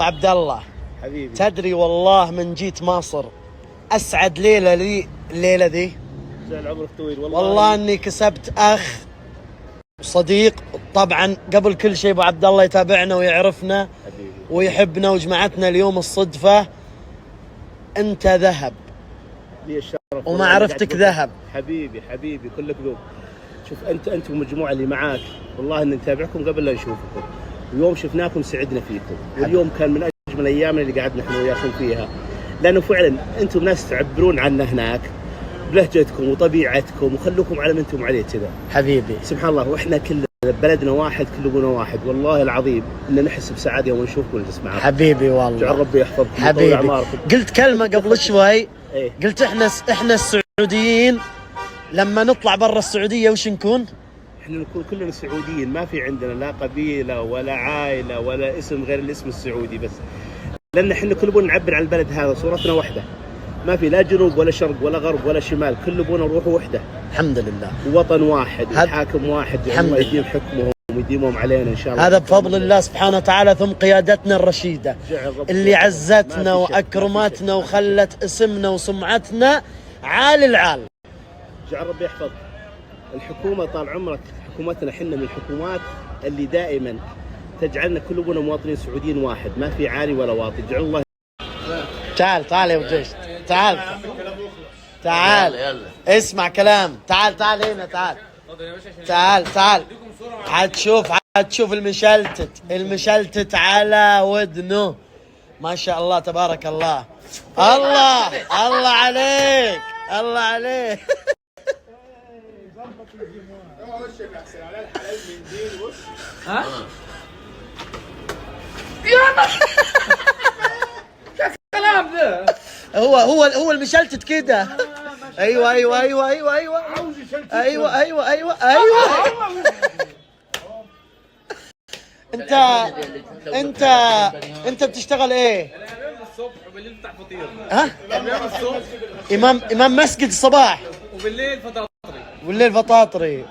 عبد الله حبيبي، تدري والله من جيت مصر اسعد ليله لي الليله ذي. جعل عمرك طويل. والله اني كسبت اخ وصديق. طبعا قبل كل شيء ابو عبد الله يتابعنا ويعرفنا حبيبي ويحبنا، وجمعتنا اليوم الصدفه. انت ذهب لي الشرف ومعرفتك ذهب. حبيبي حبيبي كلك ذوق. شوف انت والمجموعه اللي معاك، والله ان نتابعكم قبل لا نشوفكم، ويوم شفناكم سعدنا فيكم، واليوم كان من اجمل ايامنا اللي قعدنا احنا وياكم فيها، لانه فعلا انتم ناس تعبرون عنا هناك بلهجتكم وطبيعتكم، وخلوكم على ما انتم عليه كذا. حبيبي سبحان الله، واحنا كلنا بلدنا واحد، كلنا واحد، والله العظيم ان نحس بسعاده يوم نشوفكم ونجلس معاكم. حبيبي والله جعل ربي يحفظكم حبيبي. اعماركم. قلت كلمه قبل شوي، ايه قلت احنا السعوديين لما نطلع برا السعوديه وش نكون؟ احنا نكون كلنا سعوديين، ما في عندنا لا قبيله ولا عائله ولا اسم غير الاسم السعودي بس، لان احنا كلنا نعبر عن البلد هذا، صورتنا واحده، ما في لا جنوب ولا شرق ولا غرب ولا شمال، كلنا نروح وحده. الحمد لله. ووطن واحد وحاكم واحد، الحمد الله لله. يديم حكمهم ويديمهم علينا ان شاء الله. هذا بفضل الله سبحانه وتعالى، ثم قيادتنا الرشيده اللي عزتنا واكرمتنا وخلت اسمنا وسمعتنا عال العال. جعل ربي يحفظ الحكومه طال عمرك. حكومتنا حنا من الحكومات اللي دائما تجعلنا كلنا مواطنين سعوديين واحد، ما في عالي ولا واطي. جعل الله. تعال يا وجيش، تعال يلا اسمع كلام. تعال هنا، تعال حتشوف المشلتت على ودنه. ما شاء الله تبارك الله. الله عليك، الله عليك. ها؟ كلام ذا هو المشلتت كده. ايوه انت بتشتغل ايه؟ انا امام الصبح وبالليل بتاع فطير. ها؟ امام الصبح امام مسجد الصباح وبالليل فطاطري. والليل فطاطري.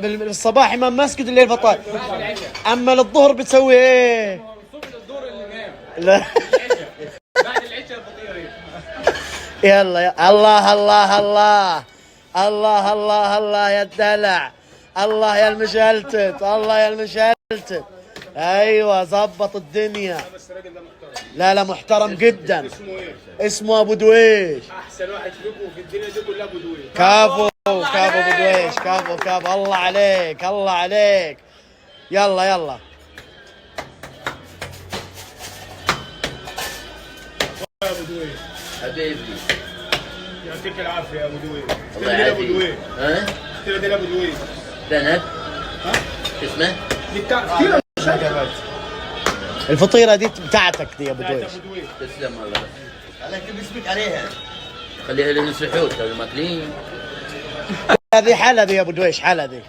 بالصباح امام مسجد، الليل فطاطري. اما للظهر بتسوي ايه؟ الصبح الظهر الامام، لا بعد العشاء الفطير. يلا الله يا الدلع، الله يا المشلتت، ايوه زبط الدنيا. لا محترم جدا. اسمه ابو دويش. احسن واحد فيكم في الدنيا دي كلها ابو دويش. كافو ابو دويش، كافو. الله عليك. يلا يا ابو دويش حبيبي يعطيك العافيه يا ابو دويش. الله يعافيك. ها؟ ترى ابو دويش ذنب؟ ها؟ اسمه؟ كثير الفطيره دي بتاعتك دي يا ابو دويش. تسلم والله. عليك باسمك عليها. خليها للسحوت لو ماكلين. هذه حلبي يا ابو دويش، حلبي.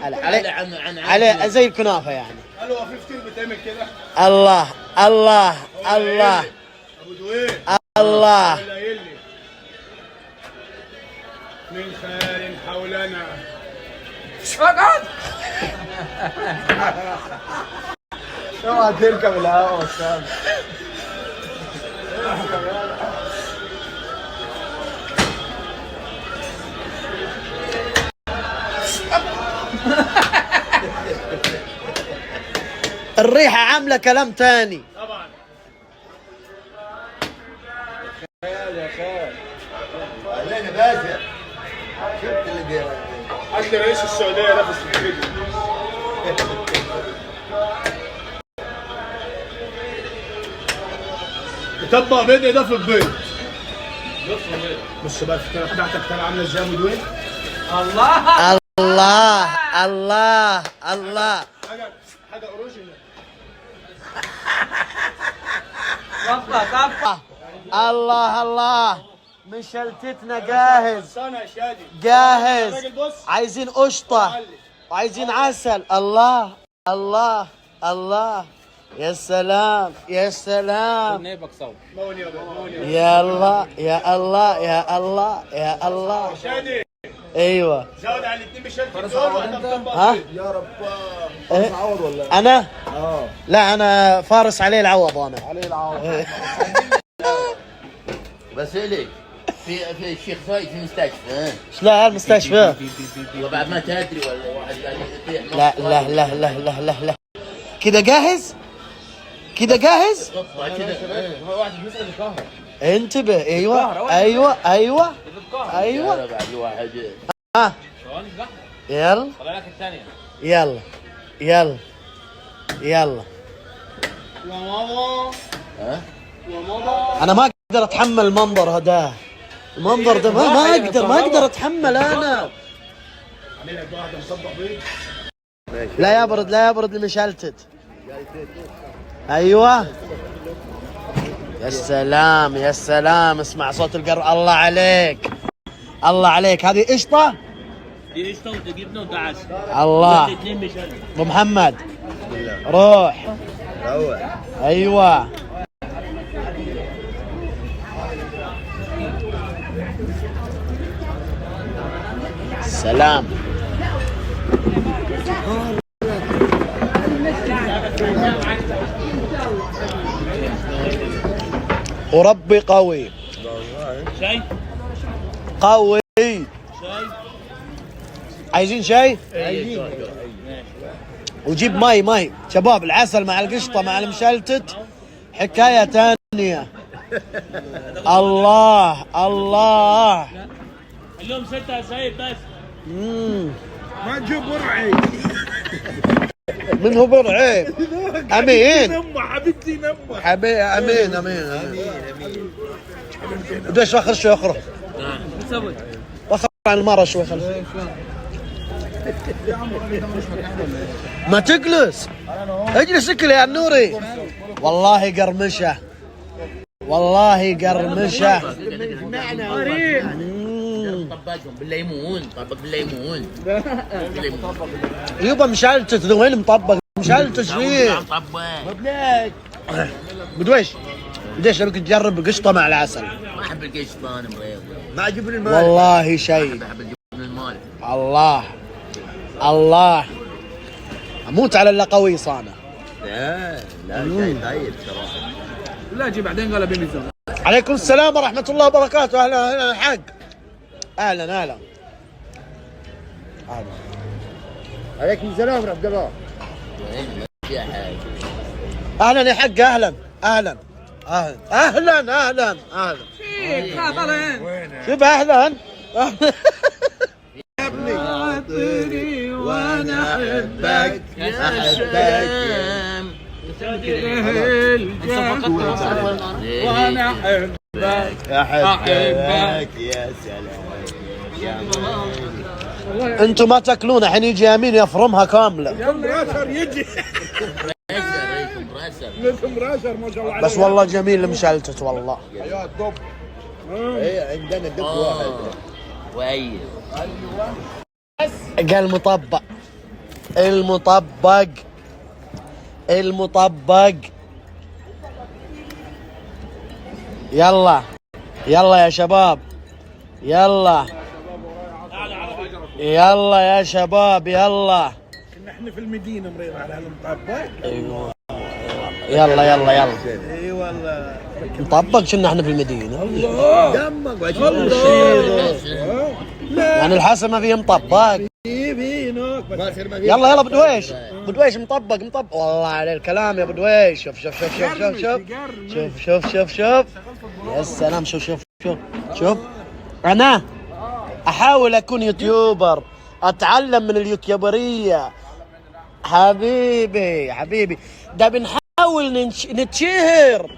عليه زي الكنافه يعني. قالوا في فطير بتعمل كده. الله ابو دويش الله. من خير حولنا. اقعد. اوعى تركب الهواء استاذ. الريحة عاملة كلام تاني. طبعا. يا خيال. علينا باشا. شفت اللي حتى رئيس السعوديه نفس الفيديو. يطبق بيض اضافه بيض. بص بقى الفكره بتاعتك ترى عامله ازاي يا ابو دويش. الله حاجه اوريجينال. طفله. الله مشلتتنا جاهز. عايزين قشطة وعايزين عسل. الله يا سلام يا الله. ايوه زود على الاثنين بشلت دول وهتفضل ها يا رب. إيه؟ عوض ولا انا لا انا فارس عليه العوض انا عليه العوض. بس ليك في الشيخ زايد في مستشفى. لا المستشفى. وبعد ما تدري ولا واحد قاعد يطيح. لا لا لا لا لا لا لا كده جاهز؟ كده جاهز؟ قطع كذا. واحد بيسال الكهرباء. انتبه. ايوه ايوه ايوه ايوه. يلا بعد واحد. ها يلا طلع لك الثانيه. يلا يلا يلا. ها؟ انا ما اقدر اتحمل المنظر هذا. المنظر ده ما اقدر اتحمل انا. لا يبرد لا يبرد المشلتت. ايوه يا سلام يا سلام. اسمع صوت القر. الله عليك الله عليك. هذه قشطه. دي قشطه وجبنه ودعس. الله الاثنين مشلت. ابو محمد روح. ايوه سلام. وربي قوي شاي قوي. شاي. عايزين شاي؟ وجيب مي شباب. العسل مع القشطه مع المشلتت حكايه ثانيه. الله الله. اليوم 6 سايب بس. ما تجيب برعي. من هو برعي؟ امين نمه حبيبتي نمه. حبيبي امين امين بديش اخر شوي اخره. بتسوي اخر عن المره شوي خلص. ما تجلس اجلس اكل يا النوري. والله قرمشه والله قرمشه. طبقهم بالليمون. طبق بالليمون. يبا مشلتت وين مطبق؟ مشلتت فيه. طبق. بديش ابيك تجرب قشطه مع العسل. ما احب القشطه انا مريض. ما عجبني المال. والله شيء. احب الجبن المال. الله الله. اموت على اللقويص انا. لا شيء طيب صراحه. لا جي بعدين قال بميزان. عليكم السلام ورحمه الله وبركاته. اهلا اهلا الحاج. اهلا اهلا. عليكم السلام ورحمه الله. وين يا حاج؟ اهلا يا حق. اهلا اهلا اهلا اهلا اهلا اهلا. شوف اهلا وانا احبك سلام. وانا احبك يا سلام. انتم ما تاكلون الحين يجي يمين يفرمها كامله. كمبراسر يجي. كمبراسر ما شاء الله عليه. بس والله جميل المشلتت والله. يا دب. ايه عندنا دب واحد. وأي قال مطبق. المطبق المطبق. يلا يلا يا شباب. يلا يلا يا شباب يلا. نحن في المدينه مريض على المطبق. ايوه يلا يلا يلا. اي والله. مطبق شنو احنا في المدينه. دمك يعني الحسن ما فيه مطبق. في نوك. يلا يلا بدويش. بدويش مطبق والله على الكلام يا بدويش. شوف شوف شوف شوف شوف شوف شوف شوف شوف. يا سلام. شوف شوف شوف شوف. انا احاول اكون يوتيوبر. اتعلم من اليوتيوبريه. حبيبي حبيبي. ده بنحاول نتشهر.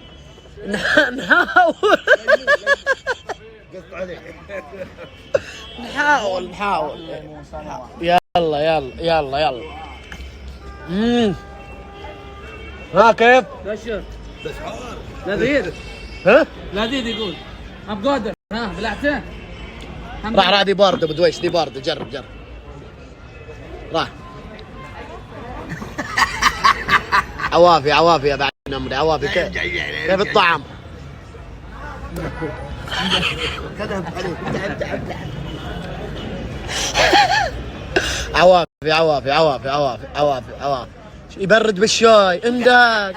نحاول نحاول. يلا يلا يلا يلا. ها كيف؟ بشر لذيذ. ها؟ لذيذ يقول اب قادر. ها بلعتين. راح دي باردة بدويش. دي باردة. جرب راح. عوافي يا بعد نمري. عوافي كيف الطعم؟ عوافي عوافي عوافي عوافي عوافي عوافي يبرد بالشاي امداد.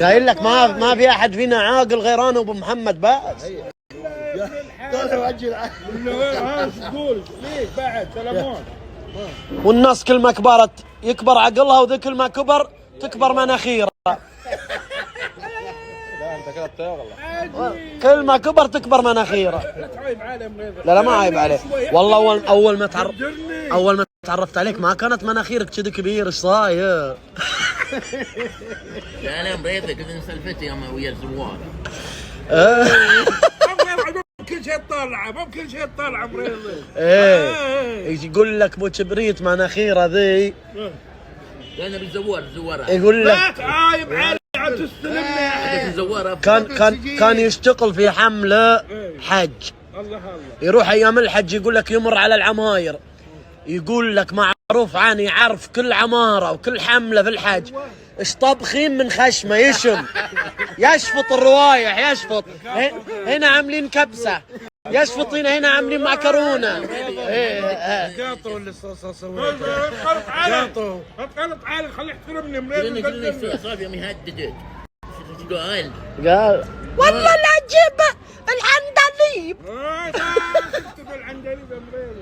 قايل لك ما في احد فينا عاقل غير انا وابو محمد بس. قال وجه العين. تقول ليك بعد سلامون. والناس كل ما كبرت يكبر عقلها، وذي كل ما كبر تكبر مناخيره. لا انت كده بتغلط. كل ما كبر تكبر مناخيره. تعيب على مريض. لا ما عيب عليك والله. اول ما تعرفت عليك ما كانت مناخيرك كذا كبير. ايش صاير؟ لا انا مريضة كذا سلفتي يوم ويا الزوار. ممكن شيء طالعه، ممكن شيء طالعه مريض. ايه يقول لك بو كبريت مناخيره ذي. انا بالزوار يقول لا لك تعايب علي تستلمني. الزوار كان يشتغل في حمله حج. الله يروح ايام الحج يقول لك يمر على العماير، يقول لك معروف عنه يعرف كل عماره وكل حمله في الحج. ايش طبخين من خشمه يشم يشفط الروايح يشفط. هنا عاملين كبسه يشفط، هنا عاملين معكرونه. قاطوا اللي سويته. قاطوا قلط عالي خليه يحترمني مريض. كلنا صار يوم يهددت. شو قال؟ قال والله لا تجيب العندليب. العندليب يا مريض.